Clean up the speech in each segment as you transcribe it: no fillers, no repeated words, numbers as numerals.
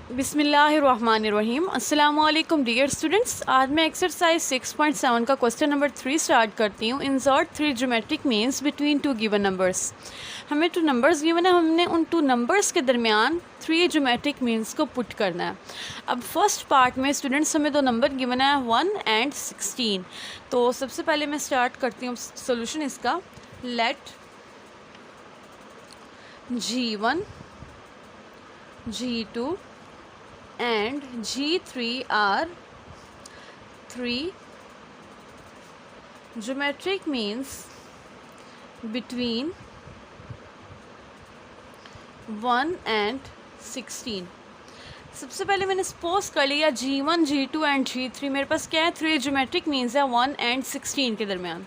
बिस्मिल्लाहिर्रहमानिर्रहीम। अस्सलाम वालेकुम डियर स्टूडेंट्स। आज मैं एक्सरसाइज 6.7 का क्वेश्चन नंबर 3 स्टार्ट करती हूँ। Insert 3 geometric means between 2 given numbers. हमें 2 नंबर्स गिवन है, हमने उन 2 नंबर्स के दरमियान 3 ज्योमेट्रिक मीन्स को पुट करना है। अब फर्स्ट पार्ट में स्टूडेंट्स हमें 2 नंबर गिवन है 1 एंड 16। तो सबसे पहले मैं स्टार्ट करती हूँ सोल्यूशन इसका। Let G1 G2 and G3 are 3 geometric means between 1 and 16। सबसे पहले मैंने सपोज कर लिया G1 G2 एंड G3 मेरे पास क्या है, 3 ज्योमेट्रिक मीन्स है 1 एंड 16 के दरमियान।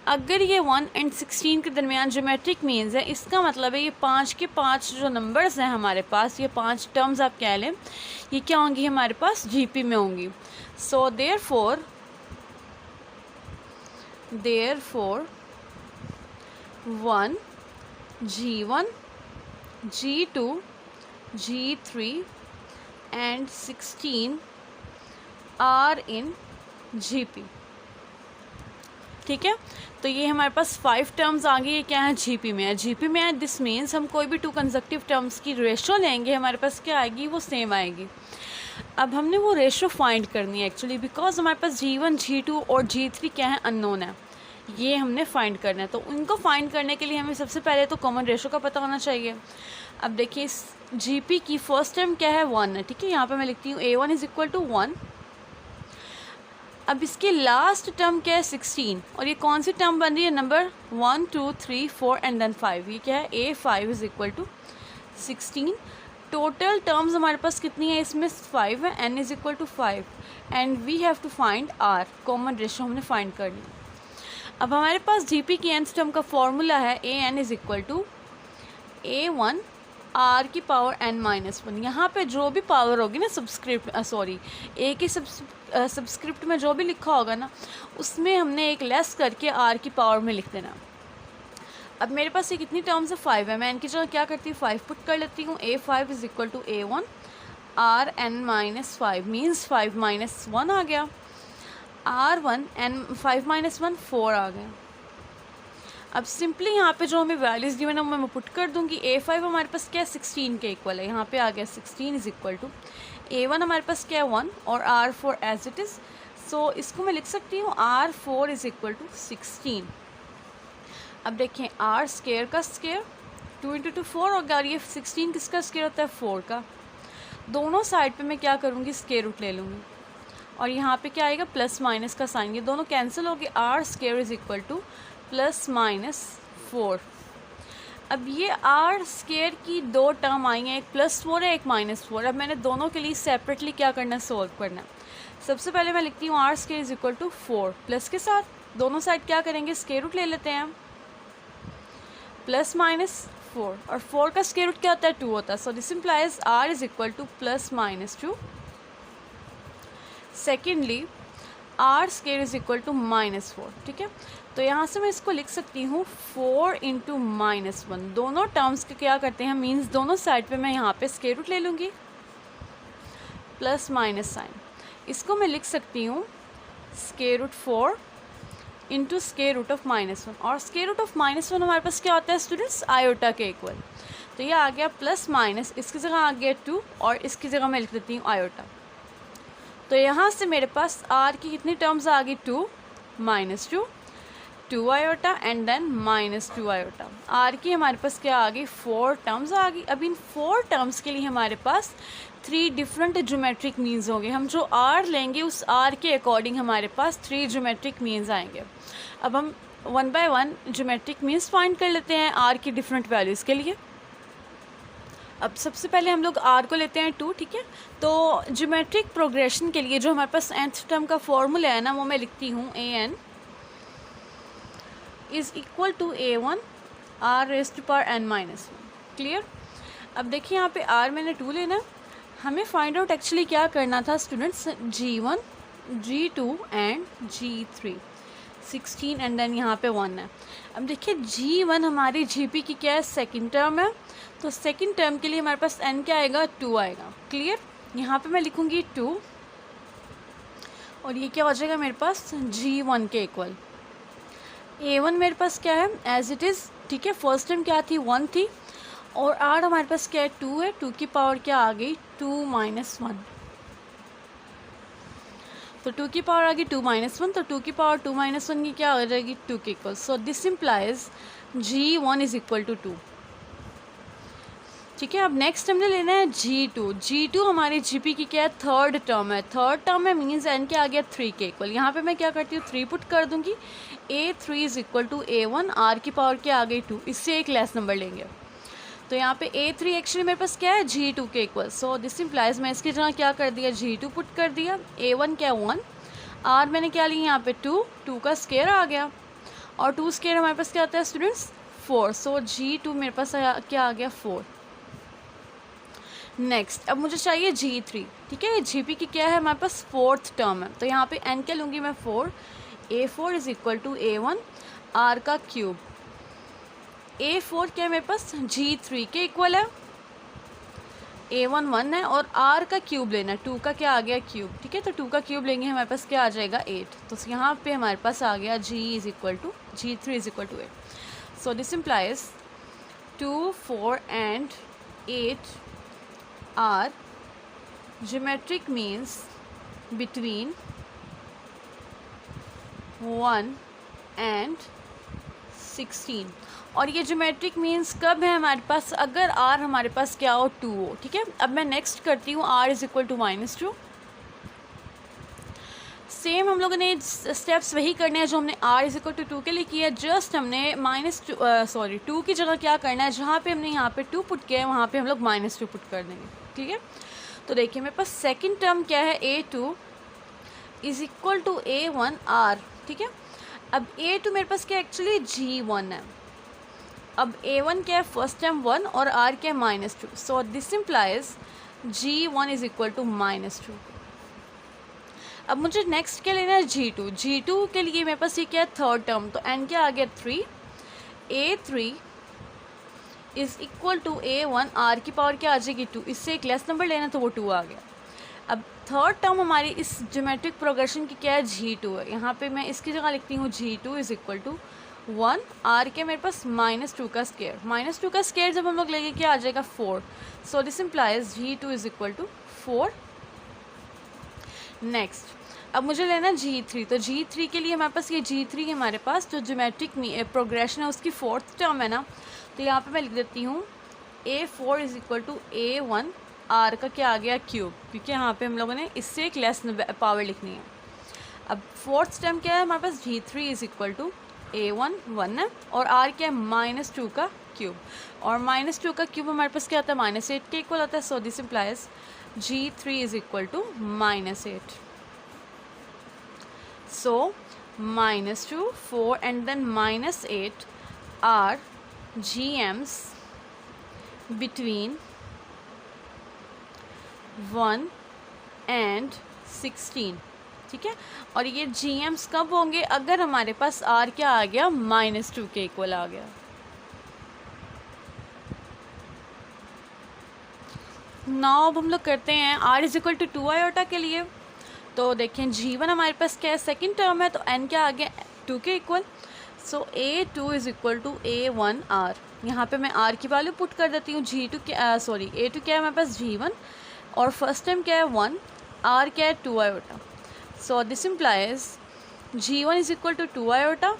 अगर ये 1 एंड 16 के दरमियान ज्योमेट्रिक मीन्स है, इसका मतलब है ये 5 के 5 जो नंबर्स हैं हमारे पास, ये 5 टर्म्स आप कह लें, ये क्या होंगी हमारे पास GP में होंगी। So therefore 1 G1 G2 G3 and 16 are in GP। ठीक है, तो ये हमारे पास 5 टर्म्स आ गए, ये क्या है GP में है। GP में है, दिस मीन्स हम कोई भी 2 कंसेक्टिव टर्म्स की रेशो लेंगे, हमारे पास क्या आएगी, वो सेम आएगी। अब हमने वो रेशो फाइंड करनी है एक्चुअली, बिकॉज हमारे पास G1 G2 और G3 क्या है, अननोन है, ये हमने फाइंड करना है। तो उनको फाइंड करने के लिए हमें सबसे पहले तो कॉमन रेशो का पता होना चाहिए। अब देखिए इस GP की फर्स्ट टर्म क्या है, 1 है। ठीक है, यहाँ पे मैं लिखती हूँ A1 इज इक्वल टू 1। अब इसकी लास्ट टर्म क्या है, 16, और ये कौन सी टर्म बन रही है, नंबर 1 2 3 4 एंड देन 5, ये क्या है A5 is equal to 16। Total terms हमारे पास कितनी है, इसमें 5 है, n is equal to 5 and we have to find r, common ratio हमने फाइंड करनी है। अब हमारे पास GP की nth टर्म का फॉर्मूला है an is equal to A1 r की पावर n-1। यहाँ पे जो भी पावर होगी ना सब्सक्रिप्ट ए की सब्सक्रिप्ट में जो भी लिखा होगा ना, उसमें हमने एक लेस करके r की पावर में लिख देना। अब मेरे पास ये कितनी टर्म्स है, 5 है। मैं इनकी जगह क्या करती हूँ, 5 पुट कर लेती हूँ। A5 is equal to A1 r n-5 means 5 - 1 आ गया, R1 n 5 - 1 4 आ गया। अब सिंपली यहाँ पे जो हमें वैल्यूज़ गिवन है मैं पुट कर दूँगी। A5 हमारे पास क्या है, 16 के इक्वल है, यहाँ पे आ गया 16 इज इक्वल टू A1 हमारे पास क्या है 1 और R4 एज इट इज़। सो इसको मैं लिख सकती हूँ R4 इज इक्वल टू 16। अब देखें R स्केयर का स्केयर 2 × 2 4 होगा, और ये 16 किसका स्केयर होता है, 4 का। दोनों साइड पे मैं क्या करूँगी, स्केयर रूट ले लूँगी, और यहाँ पे क्या आएगा, प्लस माइनस का साइन, ये दोनों कैंसिल हो गए। R square is equal to +-4। अब ये R स्केयर की 2 टर्म आई हैं, एक +4 है, एक -4। अब मैंने दोनों के लिए सेपरेटली क्या करना है, सोल्व करना है। सबसे पहले मैं लिखती हूँ R square is equal to 4 plus के साथ दोनों साइड क्या करेंगे, स्केयर रूट ले लेते हैं, +-4, और 4 का स्केयर रूट क्या होता है, 2 होता है। So this implies R is equal to +-2। Secondly R square is equal to -4। ठीक है, तो यहाँ से मैं इसको लिख सकती हूँ 4 × -1। दोनों टर्म्स के क्या करते हैं, मीन्स दोनों साइड पे मैं यहाँ पे स्केयर रूट ले लूँगी, प्लस माइनस साइन। इसको मैं लिख सकती हूँ square root 4 × square root of -1, और स्केयर रूट ऑफ -1 हमारे पास क्या होता है स्टूडेंट्स, आयोटा के इक्वल। तो ये आ गया प्लस माइनस, इसकी जगह आ गया 2 और इसकी जगह मैं लिख देती हूँ आयोटा। तो यहाँ से मेरे पास R की कितनी टर्म्स आ गई, 2 -2 2 iota and then -2 iota. R की हमारे पास क्या आ गई, 4 टर्म्स आ गई। अब इन 4 टर्म्स के लिए हमारे पास 3 डिफरेंट ज्योमेट्रिक मीन्स होंगे। हम जो R लेंगे उस R के अकॉर्डिंग हमारे पास 3 ज्योमेट्रिक मीन्स आएंगे। अब हम 1 बाय 1 ज्योमेट्रिक मीन्स फाइंड कर लेते हैं R की डिफरेंट वैल्यूज़ के लिए। अब सबसे पहले हम लोग R को लेते हैं 2। ठीक है, तो ज्योमेट्रिक प्रोग्रेशन के लिए जो हमारे पास nth टर्म का फॉर्मूला है ना, वो मैं लिखती हूँ an is equal to A1 R raised to power n-1। Clear. अब देखिए यहाँ पे R मैंने 2 लेना, हमें फाइंड आउट एक्चुअली क्या करना था students, G1 G2 and G3। 16 and then यहाँ पे 1 है। अब देखिए G1 हमारी GP की क्या है, सेकंड टर्म है, तो सेकंड टर्म के लिए हमारे पास n क्या आएगा, 2 आएगा। क्लियर। यहाँ पे मैं लिखूँगी 2 और ये क्या हो जाएगा मेरे पास G1 के इक्वल। A1 मेरे पास क्या है एज इट इज़, ठीक है। फर्स्ट टाइम क्या थी 1 थी और R हमारे पास क्या है 2 है, 2 की पावर क्या आ गई 2 - 1, तो 2 की पावर आ गई 2 - 1, तो 2 की पावर 2 - 1 की क्या हो जाएगी 2 के equal. So this implies G1 is equal to 2, ठीक है। अब नेक्स्ट हमने लेना है G2। G2 हमारी GP की क्या है थर्ड टर्म है, थर्ड टर्म है मीन्स n क्या आ गया 3 के इक्वल। यहाँ पे मैं क्या करती हूँ 3 पुट कर दूंगी, A3 is equal to A1, R की पावर क्या आ गई 2, इससे एक लेस नंबर लेंगे। तो यहाँ पे A3 एक्चुअली मेरे पास क्या है G2 के इक्वल। सो दिस इम्प्लाइज मैं इसकी जगह क्या कर दिया G2 पुट कर दिया, A1 क्या 1, R मैंने क्या लिया यहाँ पे 2, 2 का स्केयर आ गया और 2 स्केयर हमारे पास क्या आता है स्टूडेंट्स 4। सो G2 मेरे पास क्या आ गया 4। नेक्स्ट अब मुझे चाहिए G3, ठीक है। GP की क्या है हमारे पास फोर्थ टर्म है, तो यहाँ पे n क्या लूँगी मैं 4, A4 is equal to A1 R का क्यूब। A4 क्या है मेरे पास G3 के इक्वल है, A1 1 है और R का क्यूब लेना है, 2 का क्या आ गया क्यूब, ठीक है। तो 2 का क्यूब लेंगे हमारे पास क्या आ जाएगा 8, तो यहाँ पे हमारे पास आ गया G3 is equal to 8। So this implies 2, 4 and 8 are geometric means between 1 and 16। और ये ज्योमेट्रिक मीन्स कब है हमारे पास अगर r हमारे पास क्या हो 2 हो, ठीक है। अब मैं नेक्स्ट करती हूँ r is equal to -2। Same हम लोगों ने स्टेप्स वही करने हैं जो हमने r इज इक्वल टू 2 के लिए किया, जस्ट हमने -2 की जगह क्या करना है, जहाँ पे हमने यहाँ पे 2 पुट किया है वहाँ पे हम लोग -2 पुट कर देंगे, ठीक है। तो देखिए मेरे पास सेकंड टर्म क्या है A2 is equal to A1 R, ठीक है। अब A2 मेरे पास क्या एक्चुअली G1 है, अब A1 क्या है फर्स्ट टर्म 1 और R क्या है -2। So this implies G1 is equal to -2। अब मुझे नेक्स्ट क्या लेना है G2 के लिए मेरे पास ये क्या है थर्ड टर्म, तो n क्या आ गया 3, A3 is equal to A1 R की पावर क्या आ जाएगी 2, इससे एक लेस नंबर लेना तो वो 2 आ गया। अब थर्ड टर्म हमारी इस ज्योमेट्रिक प्रोग्रेशन की क्या है G2 है, यहाँ पे मैं इसकी जगह लिखती हूँ G2 is equal to 1 R के मेरे पास -2 का स्केयर, -2 का स्केयर जब हम लोग लेंगे क्या आ जाएगा 4। So this implies G2 is equal to 4। Next अब मुझे लेना G3, तो G3 के लिए हमारे पास ये G3 हमारे पास जो ज्योमेट्रिक प्रोग्रेशन है उसकी फोर्थ टर्म है ना, तो यहाँ पे मैं लिख देती हूँ A4 is equal to A1 R का क्या आ गया क्यूब, क्योंकि यहाँ पे हम लोगों ने इससे एक लेस पावर लिखनी है। अब फोर्थ टर्म क्या है हमारे पास G3 is equal to A1 1 है और R क्या है -2 का क्यूब, और -2 का क्यूब हमारे पास क्या आता है -8 के इक्वल आता है। So this implies G3 is equal to -8। So -2, 4 and then -8 are GMs between 1 and 16, ठीक है। और ये GMs कब होंगे अगर हमारे पास R क्या आ गया -2 के इक्वल आ गया। नाउ अब हम लोग करते हैं R is equal to 2 iota के लिए। तो देखें G1 हमारे पास क्या है सेकंड टर्म है, तो n क्या आ गया 2 के equal. So A2 is equal to A1 R, यहाँ पे मैं R की वैल्यू पुट कर देती हूँ। A2 क्या है हमारे पास G1 और फर्स्ट टाइम क्या है 1, R क्या है 2 iota. So this implies G1 is equal to 2 iota.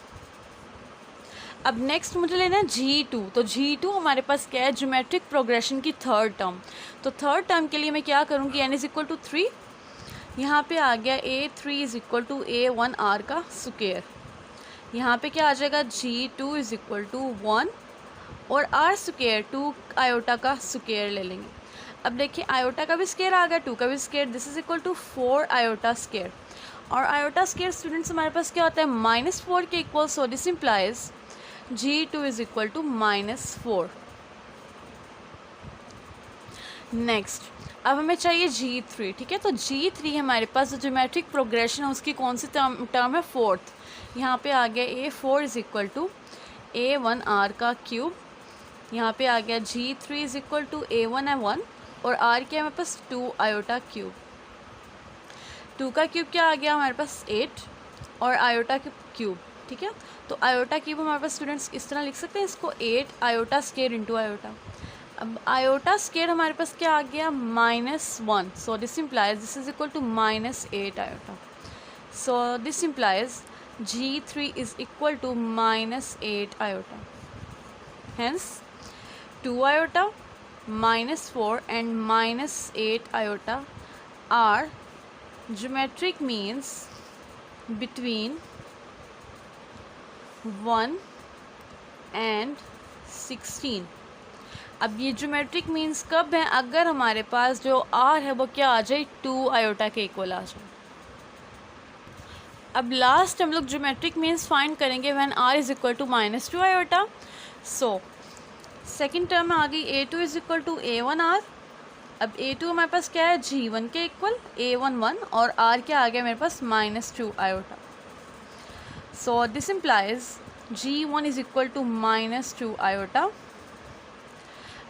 अब नेक्स्ट मुझे लेना है G2, तो G2 हमारे पास क्या है ज्योमेट्रिक प्रोग्रेशन की थर्ड टर्म, तो थर्ड टर्म के लिए मैं क्या करूँगी n इज इक्वल टू 3, यहाँ पे आ गया A3 is equal to A1 R का स्क्वायर, यहाँ पे क्या आ जाएगा G2 इज इक्वल टू 1 और R स्क्वायर 2 आयोटा का स्क्वायर ले लेंगे। अब देखिए आयोटा का भी स्क्वायर आ गया, 2 का भी square, this is equal to 4 iota square, और आयोटा स्क्वायर स्टूडेंट्स हमारे पास क्या होता है -4 के equal. So this implies G2 is equal to -4। Next अब हमें चाहिए G3, ठीक है। तो G3 हमारे पास जो ज्योमेट्रिक प्रोग्रेशन है उसकी कौन सी टर्म है फोर्थ, यहाँ पे आ गया A4 is equal to A1 R का क्यूब, यहाँ पे आ गया G3 is equal to A1 है 1 और आर क्या है हमारे पास 2 आयोटा क्यूब। 2 का क्यूब क्या आ गया हमारे पास 8 और आयोटा क्यूब, ठीक है। तो आयोटा क्यूब हमारे पास स्टूडेंट्स इस तरह लिख सकते हैं इसको 8 आयोटा स्केयर इंटू आयोटा। अब आयोटा स्केयर हमारे पास क्या आ गया -1, so this implies this is equal to -8 iota. So this implies G3 is equal to -8 iota. Hence 2 iota, -4 and -8 iota are geometric means between 1 and 16. अब ये geometric means कब है, अगर हमारे पास जो R है वो क्या आ जाए 2 आयोटा के इक्वल आ जाए। अब लास्ट हम लोग ज्योमेट्रिक मीन्स फाइंड करेंगे when R is equal to -2 iota. So second term में आ गई A2 is equal to A1R। अब A2 हमारे पास क्या है G1 के इक्वल, A1 1 और R क्या आ गया मेरे पास -2 iota. So this implies G1 is equal to -2 iota.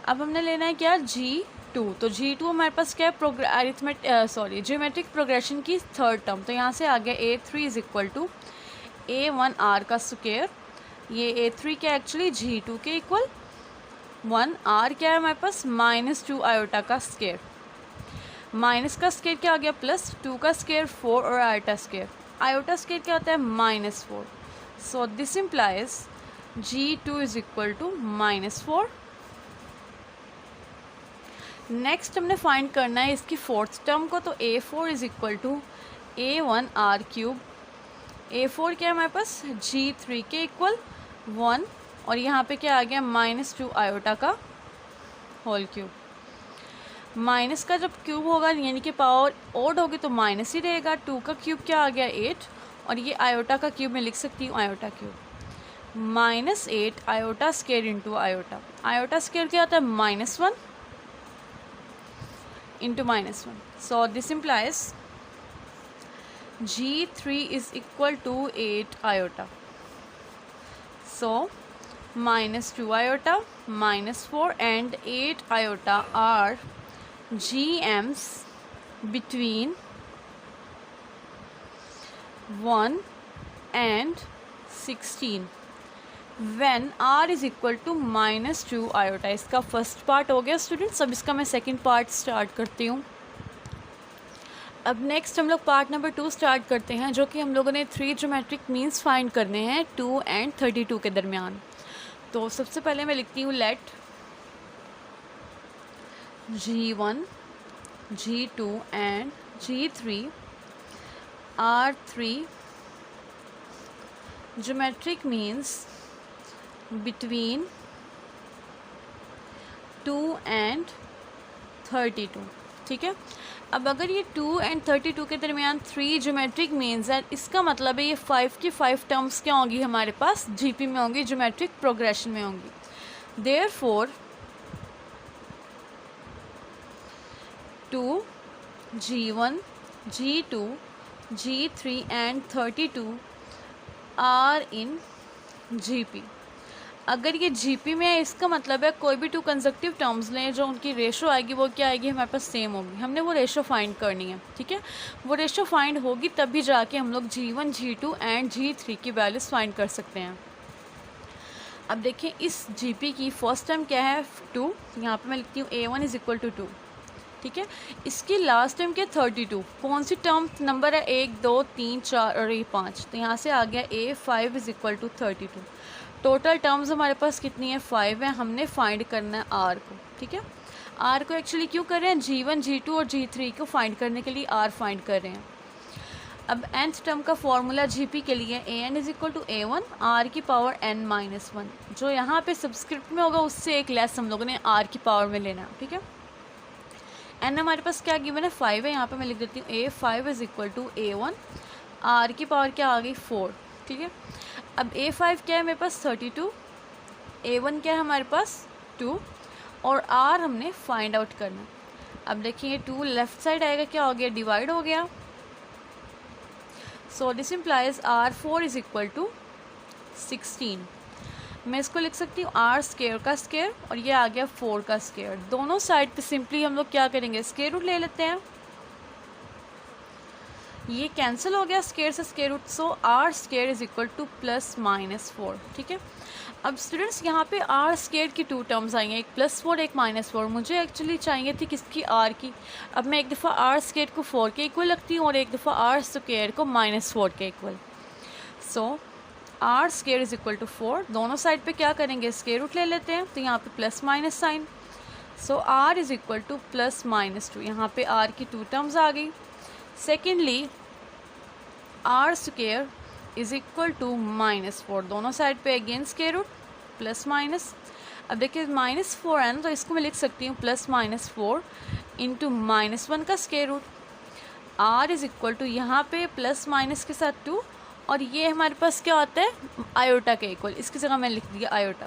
अब हमने लेना है क्या G2, तो G2 हमारे पास क्या है ज्योमेट्रिक प्रोग्रेशन की थर्ड टर्म। तो यहाँ से आ गया A3 is equal to A1R का स्क्वायर। ये A3 क्या एक्चुअली G2 के इक्वल 1, R क्या है हमारे पास -2 आयोटा का स्क्वायर। माइनस का स्क्वायर क्या आ गया प्लस, 2 का स्क्वायर 4 और आयोटा स्क्वायर। आयोटा स्क्वायर क्या होता है -4। So this implies G2 is equal to -4। Next हमने फाइंड करना है इसकी फोर्थ टर्म को, तो A4 is equal to A1R cube. A4 क्या है हमारे पास G3 के इक्वल 1 और यहाँ पे क्या आ गया -2 आयोटा का होल क्यूब। माइनस का जब क्यूब होगा यानी कि पावर ओड होगी तो माइनस ही रहेगा। 2 का क्यूब क्या आ गया 8 और ये आयोटा का क्यूब मैं लिख सकती हूँ iota cube -8 iota square into iota. Iota square क्या होता है -1 into -1. So this implies G3 is equal to 8 iota. So -2 iota, -4 and 8 iota are GMs between 1 and 16 when R is equal to -2 iota. इसका first part हो गया students. अब इसका मैं second part start करती हूँ। अब नेक्स्ट हम लोग पार्ट नंबर 2 स्टार्ट करते हैं, जो कि हम लोगों ने 3 ज्योमेट्रिक मीन्स फाइंड करने हैं 2 and 32 के दरमियान। तो सबसे पहले मैं लिखती हूँ late G1, G2 and G3 are 3 geometric means between 2 and 32, ठीक है। अब अगर ये 2 and 32 के दरमियान 3 ज्योमेट्रिक मीन्स है, इसका मतलब है ये 5 की 5 टर्म्स क्या होंगी हमारे पास जीपी में होंगी, ज्योमेट्रिक प्रोग्रेशन में होंगी। Therefore 2 G1, G2, G3 and 32 are in GP। अगर ये जीपी में है इसका मतलब है कोई भी 2 कंसेक्टिव टर्म्स लें जो उनकी रेशो आएगी वो क्या आएगी हमारे पास सेम होगी। हमने वो रेशो फाइंड करनी है, ठीक है। वो रेशो फाइंड होगी तभी जाके हम लोग G1, G2 एंड G3 की वैल्यूज़ फाइंड कर सकते हैं। अब देखिए इस जीपी की फर्स्ट टर्म क्या है 2, यहाँ पे मैं लिखती हूँ A1 इज इक्वल टू 2, ठीक है। इसकी लास्ट टर्म क्या 32, कौन सी टर्म नंबर है 1 2 3 4 और ये 5, तो यहाँ से आ गया A5 is equal to 32। Total terms हमारे पास कितनी है 5 है। हमने फाइंड करना है आर को, ठीक है। आर को एक्चुअली क्यों कर रहे हैं G1, G2 और G3 को फाइंड करने के लिए आर फाइंड कर रहे हैं। अब nth टर्म का फॉर्मूला जीपी के लिए an is equal to A1 r की पावर n-1, जो यहाँ पे सबस्क्रिप्ट में होगा उससे एक लेस हम लोगों ने r की पावर में लेना है, ठीक है। n हमारे पास क्या गिवन है 5 है, यहाँ पे मैं लिख देती हूँ A5 is equal to A1 r की पावर क्या आ गई 4, ठीक है। अब A5 क्या है मेरे पास 32, A1 क्या है हमारे पास 2 और R हमने फाइंड आउट करना। अब देखिए 2 लेफ्ट साइड आएगा क्या हो गया डिवाइड हो गया। So this implies R4 is equal to 16। मैं इसको लिख सकती हूँ आर स्क्वायर का स्क्वायर और ये आ गया 4 का स्क्वायर। दोनों साइड पे सिंपली हम लोग क्या करेंगे, स्क्वायर रूट ले लेते हैं। ये कैंसिल हो गया स्क्वायर से square root, so R square is equal to +-4। ठीक है, अब स्टूडेंट्स यहाँ पे आर स्क्वायर की 2 टर्म्स आई हैं, एक +4 एक -4। मुझे एक्चुअली चाहिए थी किसकी, आर की। अब मैं एक दफ़ा आर स्क्वायर को 4 के इक्वल रखती हूँ और एक दफ़ा आर स्क्वायर को -4 के equal. So R square is equal to 4। दोनों साइड पे क्या करेंगे, स्क्वायर रूट ले लेते हैं, तो यहाँ पे plus minus sign. So R is equal to +-2। यहाँ पे आर की 2 टर्म्स आ गई। Secondly R square is equal to -4। दोनों साइड पे again square root plus minus. अब देखिए -4 है ना, तो इसको मैं लिख सकती हूँ +-4 इंटू -1 का square root. R is equal to यहाँ पे प्लस माइनस के साथ 2 और ये हमारे पास क्या होता है, आयोटा के इक्वल। इसकी जगह मैंने लिख दिया आयोटा।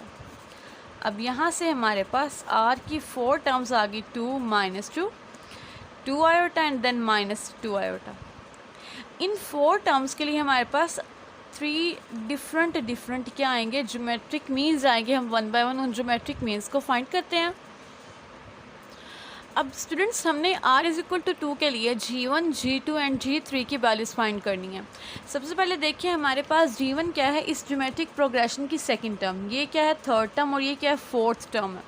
अब यहाँ से हमारे पास आर की 4 टर्म्स आ गई, 2 - 2 आयोटा एंड देन -2 आयोटा। इन 4 टर्म्स के लिए हमारे पास 3 डिफरेंट क्या आएंगे, ज्योमेट्रिक मीन्स आएंगे। हम 1 बाय 1 उन ज्योमेट्रिक मीन्स को फाइंड करते हैं। अब स्टूडेंट्स हमने r इज इक्वल टू 2 के लिए g1, g2 एंड g3 की वैल्यूज़ फाइंड करनी है। सबसे पहले देखिए हमारे पास g1 क्या है, इस ज्योमेट्रिक प्रोग्रेशन की सेकंड टर्म, ये क्या है थर्ड टर्म और ये क्या है फोर्थ टर्म है।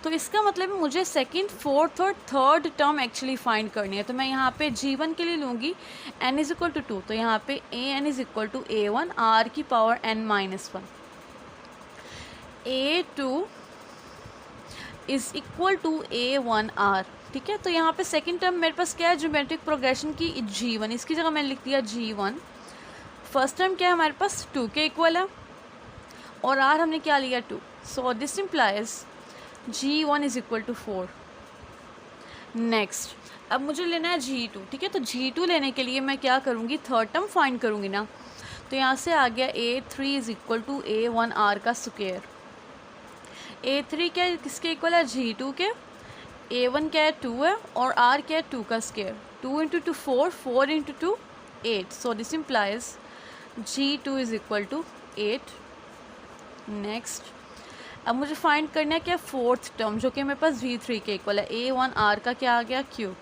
तो इसका मतलब है मुझे सेकंड, फोर्थ और थर्ड टर्म एक्चुअली फाइंड करनी है। तो मैं यहाँ पे g1 के लिए लूँगी n इज इक्वल टू 2, तो यहाँ पे an is equal to a1 r की power n-1, a2 is equal to a1r। ठीक है, तो यहाँ पे सेकंड टर्म मेरे पास क्या है, ज्योमेट्रिक प्रोग्रेशन की g1, इसकी जगह मैंने लिख दिया g1। फर्स्ट टर्म क्या है हमारे पास 2 के इक्वल है और r हमने क्या लिया 2। So this implies g1 is equal to 4। Next अब मुझे लेना है g2। ठीक है, तो g2 लेने के लिए मैं क्या करूँगी, थर्ड टर्म फाइंड करूँगी ना। तो यहाँ से आ गया a3 is equal to a1r का स्क्वायर। a3 क्या है, किसके इक्वल है, g2 के। a1 क्या है 2 है और r क्या है 2 का square. 2 into 2 4, 4 into 2 8। So this implies g2 is equal to 8। Next अब मुझे फाइंड करना है क्या, फोर्थ टर्म जो कि मेरे पास g3 के इक्वल है। a1r का क्या आ गया क्यूब।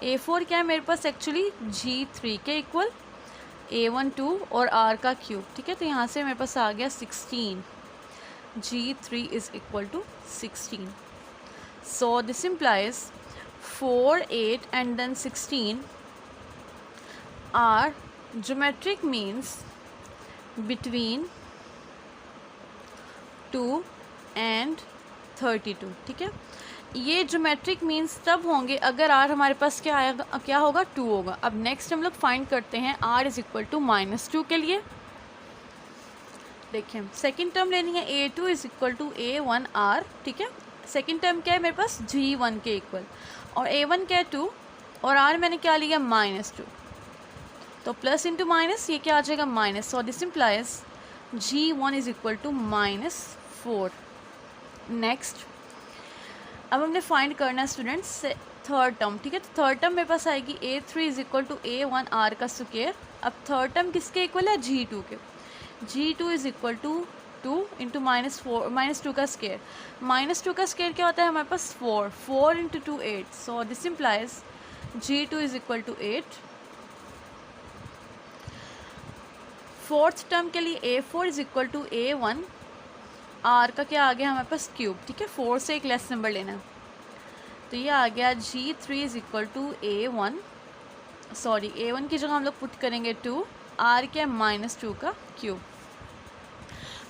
a4 क्या है मेरे पास एक्चुअली g3 के इक्वल, a1 2 और r का क्यूब। ठीक है, तो यहाँ से मेरे पास आ गया 16। g3 is equal to 16. So this implies 4, 8 and then 16 are geometric means between 2 and 32। ठीक है, ये ज्योमेट्रिक मीन्स तब होंगे अगर r हमारे पास क्या आएगा, क्या होगा 2 होगा। अब नेक्स्ट हम लोग फाइंड करते हैं r इज इक्वल टू -2 के लिए। देखिए सेकंड टर्म लेनी है a2 is equal to a1r। ठीक है, सेकंड टर्म क्या है मेरे पास g1 के इक्वल और a1 क्या है 2 और r मैंने क्या लिया -2। तो प्लस इंटू माइनस ये क्या आ जाएगा minus. So this implies g1 is equal to -4। Next अब हमने फाइंड करना है स्टूडेंट्स थर्ड टर्म। ठीक है, तो थर्ड टर्म मेरे पास आएगी a3 is equal to a1r का स्क्वायर। अब थर्ड टर्म किसके इक्वल है, g2 के। g2 is equal to 2 into -2 का स्क्वायर। -2 का स्क्वायर क्या होता है हमारे पास 4, 4 into 2 8। So this implies g2 is equal to 8। Fourth term के लिए a4 is equal to a1 r का क्या आ गया हमारे पास क्यूब। ठीक है, 4 से एक लेस नंबर लेना है, तो ये आ गया g3 is equal to a1 की जगह हम लोग पुट करेंगे 2, r क्या -2 का क्यूब।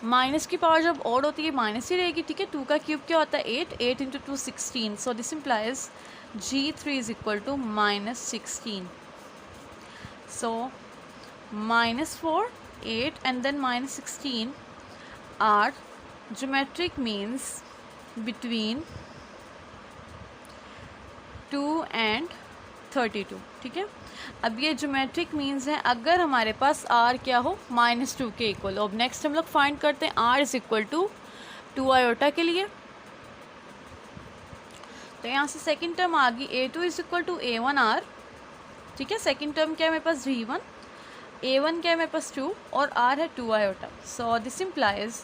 माइनस की पावर जब ऑड होती है माइनस ही रहेगी। ठीक है, 2 का क्यूब क्या होता है 8, 8 into 2 16। So this implies g3 is equal to -16। So -4, 8 and then -16 are geometric means between 2 and 32। ठीक है, अब ये ज्योमेट्रिक मीन्स हैं अगर हमारे पास r क्या हो -2 के इक्वल। अब नेक्स्ट हम लोग फाइंड करते हैं r is equal to 2 iota के लिए। तो यहाँ से सेकंड टर्म आ गई a2 is equal to a1r। ठीक है, सेकंड टर्म क्या है मेरे पास g1, a1 क्या है मेरे पास 2 और r है 2 iota. So this implies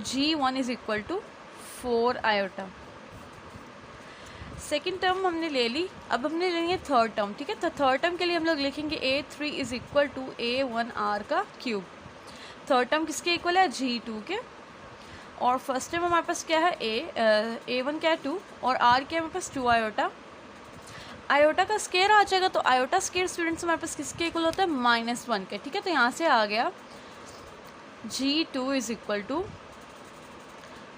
G1 is equal to 4 iota. Second term हमने ले ली, अब हमने लेनी है थर्ड टर्म, ठीक है। तो थर्ड टर्म के लिए हम लोग लिखेंगे A3 is equal to A1R का क्यूब। थर्ड टर्म किसके इक्वल है? G2 के। और फर्स्ट टर्म हमारे पास क्या है? A1 क्या है? 2 और R क्या है हमारे पास? 2 आयोटा। आयोटा का स्केयर आ जाएगा, तो आयोटा स्केयर स्टूडेंट्स हमारे पास किसके इक्वल होता है? -1 के, ठीक है। तो यहाँ से आ गया G2 इज इक्वल टू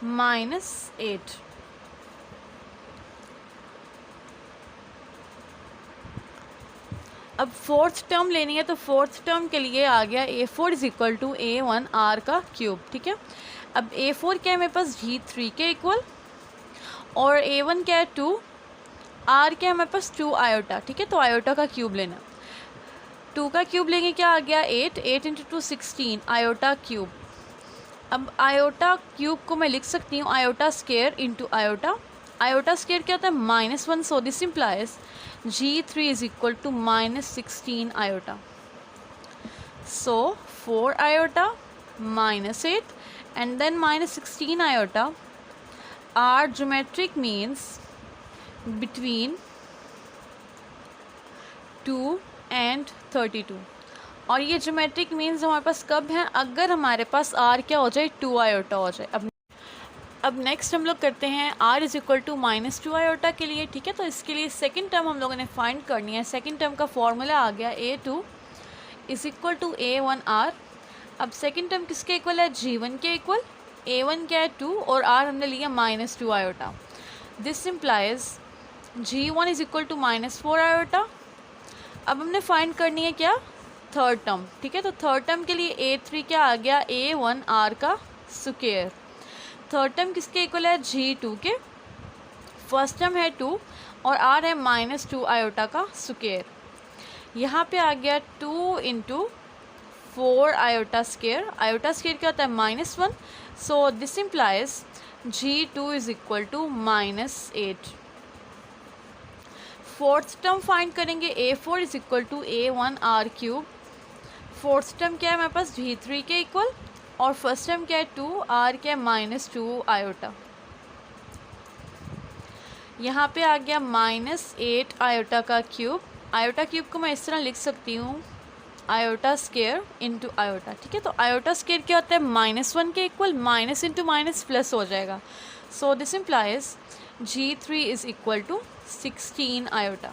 -8। अब फोर्थ टर्म लेनी है, तो फोर्थ टर्म के लिए आ गया A4 is equal to A1R का क्यूब, ठीक है। अब A4 क्या है मेरे पास? G3 के इक्वल, और A1 क्या है? 2, R क्या है हमारे पास? 2 आयोटा, ठीक है। तो आयोटा का क्यूब लेना, 2 का क्यूब लेंगे, क्या आ गया? 8, 8 इंटू 2 16 आयोटा क्यूब। अब आयोटा क्यूब को मैं लिख सकती हूँ iota square into iota. Iota square क्या होता है? -1, so this implies G3 is equal to -16 iota. सो 4 iota -8 and then -16 iota are geometric means between 2 and 32। और ये ज्योमेट्रिक मीन्स हमारे पास कब हैं? अगर हमारे पास R क्या हो जाए? 2 आयोटा हो जाए। अब नेक्स्ट हम लोग करते हैं R is equal to -2 iota के लिए, ठीक है। तो इसके लिए सेकंड टर्म हम लोगों ने फाइंड करनी है। सेकंड टर्म का फॉर्मूला आ गया A2 is equal to A1R। अब सेकंड टर्म किसके इक्वल है? G1 के इक्वल। A1 क्या है? 2 और R हमने लिया -2 iota. This implies G1 is equal to -4 iota. अब हमने फाइंड करनी है क्या? थर्ड टर्म, ठीक है। तो थर्ड टर्म के लिए A3 क्या आ गया? A1R का स्क्वायर। थर्ड टर्म किसके इक्वल है? G2 के। फर्स्ट टर्म है 2 और R है -2 आयोटा का स्क्वायर। यहाँ पे आ गया 2 into 4 iota square. Iota square क्या होता है? -1, so this implies G2 is equal to -8। Fourth term find करेंगे A4 is equal to A1R cube. Fourth term क्या है हमारे पास? G3 के इक्वल, और फर्स्ट टर्म क्या है? 2, R क्या है? -2 आयोटा। यहाँ पे आ गया -8 आयोटा का क्यूब। आयोटा क्यूब को मैं इस तरह लिख सकती हूँ आयोटा स्केयर इंटू आयोटा, ठीक है। तो आयोटा स्केयर क्या होता है? -1 के equal, minus into minus plus हो जाएगा। So this implies G3 is equal to 16 iota.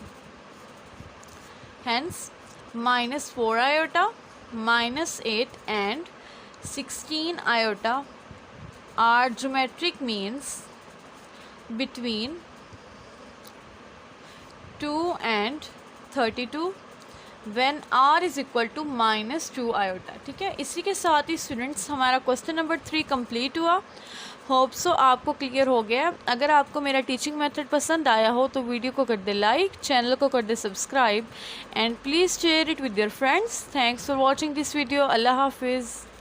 Hence -4 iota, -8 and 16 iota are geometric means between 2 and 32 when R is equal to -2 iota, ठीक है। इसी के साथ ही स्टूडेंट्स हमारा क्वेश्चन नंबर 3 कंप्लीट हुआ। Hope so आपको क्लियर हो गया। अगर आपको मेरा टीचिंग मेथड पसंद आया हो तो वीडियो को कर दे लाइक, चैनल को कर दे subscribe and please share it with your friends. Thanks for watching this video. अल्लाह हाफिज़।